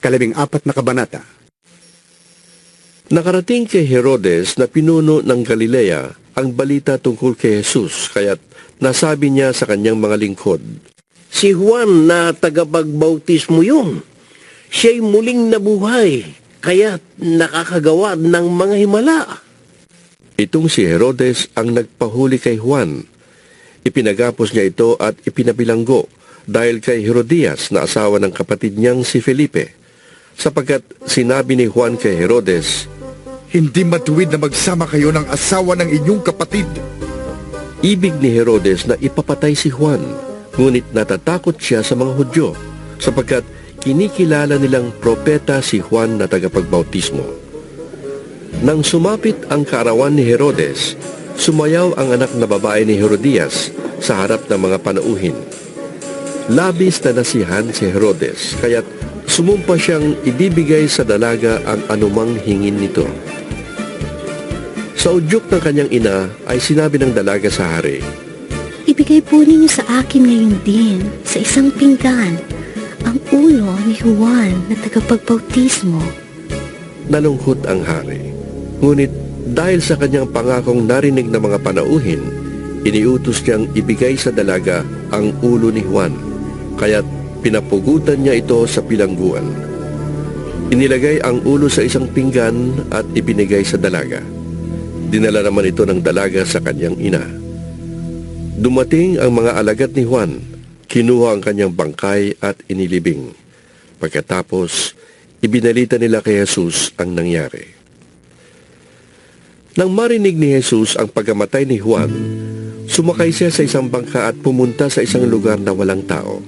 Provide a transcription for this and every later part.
14 na kabanata. Nakarating kay Herodes na pinuno ng Galilea ang balita tungkol kay Jesus, kaya't nasabi niya sa kanyang mga lingkod, Si Juan na tagapagbautismo yun. Siya'y muling nabuhay, kaya't nakakagawa ng mga himala. itong si Herodes ang nagpahuli kay Juan. Ipinagapos niya ito at ipinabilanggo dahil kay Herodias na asawa ng kapatid niyang si Felipe, sapagkat sinabi ni Juan kay Herodes, Hindi matuwid na magsama kayo ng asawa ng inyong kapatid. ibig ni Herodes na ipapatay si Juan, ngunit natatakot siya sa mga Hudyo, sapagkat kinikilala nilang propeta si Juan na tagapagbautismo. Nang sumapit ang kaarawan ni Herodes, sumayaw ang anak na babae ni Herodias sa harap ng mga panauhin. Labis na nasihan si Herodes, kaya't sumumpa siyang ibibigay sa dalaga ang anumang hingin nito. Sa udyok ng kanyang ina ay sinabi ng dalaga sa hari, Ibigay po ninyo sa akin ngayon din, sa isang pinggan, ang ulo ni Juan na tagapagbautismo. Nalungkot ang hari. Ngunit dahil sa kanyang pangakong narinig ng mga panauhin, iniutos niyang ibigay sa dalaga ang ulo ni Juan, kaya't pinapugutan niya ito sa bilangguan. Inilagay ang ulo sa isang pinggan at ibinigay sa dalaga. Dinala naman ito ng dalaga sa kanyang ina. Dumating ang mga alagad ni Juan, kinuha ang kanyang bangkay at inilibing. Pagkatapos, ibinalita nila kay Jesus ang nangyari. Nang marinig ni Jesus ang pagkamatay ni Juan, sumakay siya sa isang bangka at pumunta sa isang lugar na walang tao.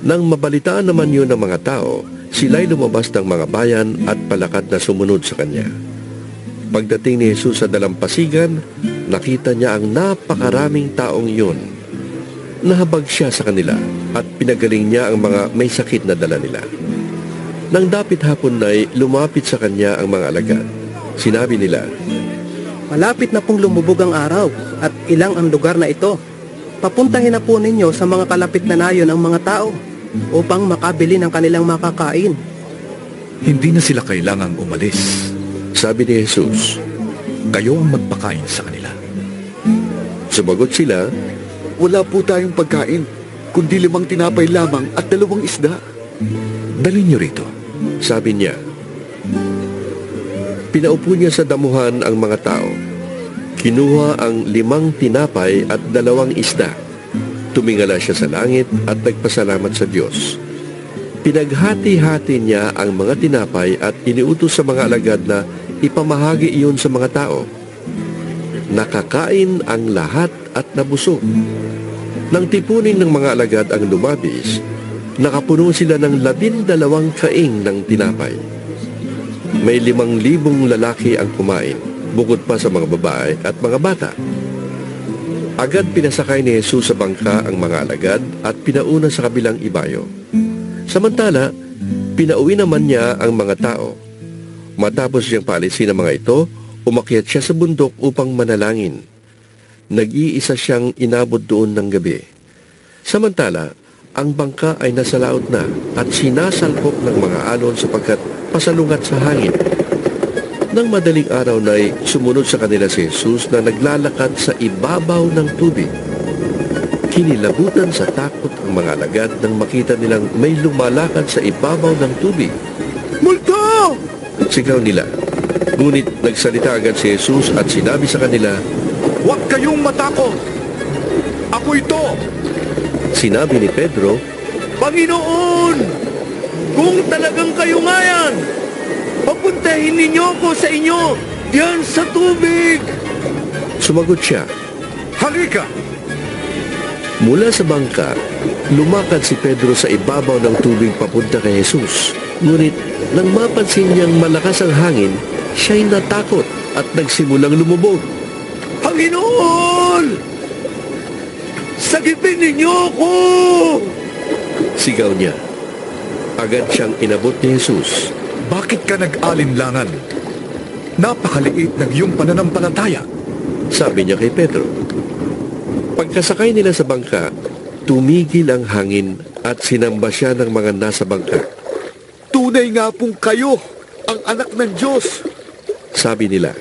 Nang mabalitaan naman yun ng mga tao, sila'y lumabas ng mga bayan at palakad na sumunod sa kanya. Pagdating ni Jesus sa dalampasigan, nakita niya ang napakaraming taong iyon. Nahabag siya sa kanila at pinagaling niya ang mga may sakit na dala nila. Nang dapit hapon na'y lumapit sa kanya ang mga alagad. Sinabi nila, Malapit na pong lumubog ang araw at ilang ang lugar na ito. Papuntahin na po ninyo sa mga kalapit na nayon ang mga tao upang makabili ng kanilang makakain. Hindi na sila kailangang umalis. sabi ni Jesus. Kayo ang magpakain sa kanila. Sumagot sila, Wala po tayong pagkain, kundi 5 tinapay lamang at 2 isda. Dalhin niyo rito. sabi niya. Pinaupo niya sa damuhan ang mga tao. Kinuha ang 5 tinapay at 2 isda. Tumingala siya sa langit at nagpasalamat sa Diyos. Pinaghati-hati niya ang mga tinapay at iniutos sa mga alagad na ipamahagi iyon sa mga tao. Nakakain ang lahat at nabusog. Nang tipunin ng mga alagad ang lumabis, nakapuno sila ng 12 kaing ng tinapay. May 5,000 lalaki ang kumain, bukod pa sa mga babae at mga bata. Agad pinasakay ni Jesus sa bangka ang mga alagad at pinauna sa kabilang ibayo. Samantala, pinauwi naman niya ang mga tao. Matapos siyang paalisin ang mga ito, umakyat siya sa bundok upang manalangin. Nag-iisa siyang inabot doon ng gabi. Samantala, ang bangka ay nasa laot na at sinasalpok ng mga alon sapagkat pasalungat sa hangin. Nang madaling araw na'y sumunod sa kanila si Jesus na naglalakad sa ibabaw ng tubig. Kinilabutan sa takot ang mga alagad nang makita nilang may lumalakad sa ibabaw ng tubig. Multo! Sigaw nila. Ngunit nagsalita agad si Jesus at sinabi sa kanila, Huwag kayong matakot! Ako ito! sinabi ni Pedro, Panginoon! Kung talagang kayo nga yan, papuntahin ninyo ako sa inyo, diyan sa tubig! sumagot siya. Halika! Mula sa bangka, lumakad si Pedro sa ibabaw ng tubig papunta kay Jesus. Ngunit nang mapansin niyang malakas ang hangin, siya'y natakot at nagsimulang lumubog. Panginoon! Sagipin ninyo ako! Sigaw niya. Agad siyang inabot ni Jesus. Bakit ka nag-alinlangan? Napakaliit ng iyong pananampalataya. Sabi niya kay Pedro. Pagkasakay nila sa bangka, tumigil ang hangin at sinamba siya ng mga nasa bangka. tunay nga pong kayo, ang anak ng Diyos. Sabi nila.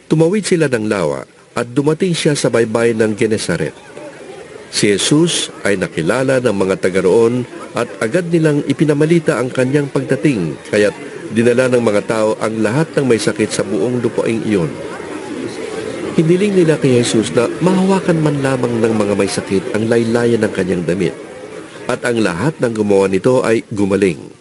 Tumawid sila ng lawa at dumating siya sa baybayin ng Genesaret. Si Jesus ay nakilala ng mga taga roon at agad nilang ipinamalita ang kanyang pagdating, kaya't dinala ng mga tao ang lahat ng may sakit sa buong lupaing iyon. Hiniling nila kay Jesus na mahawakan man lamang ng mga may sakit ang laylayan ng kanyang damit, at ang lahat ng gumawa nito ay gumaling.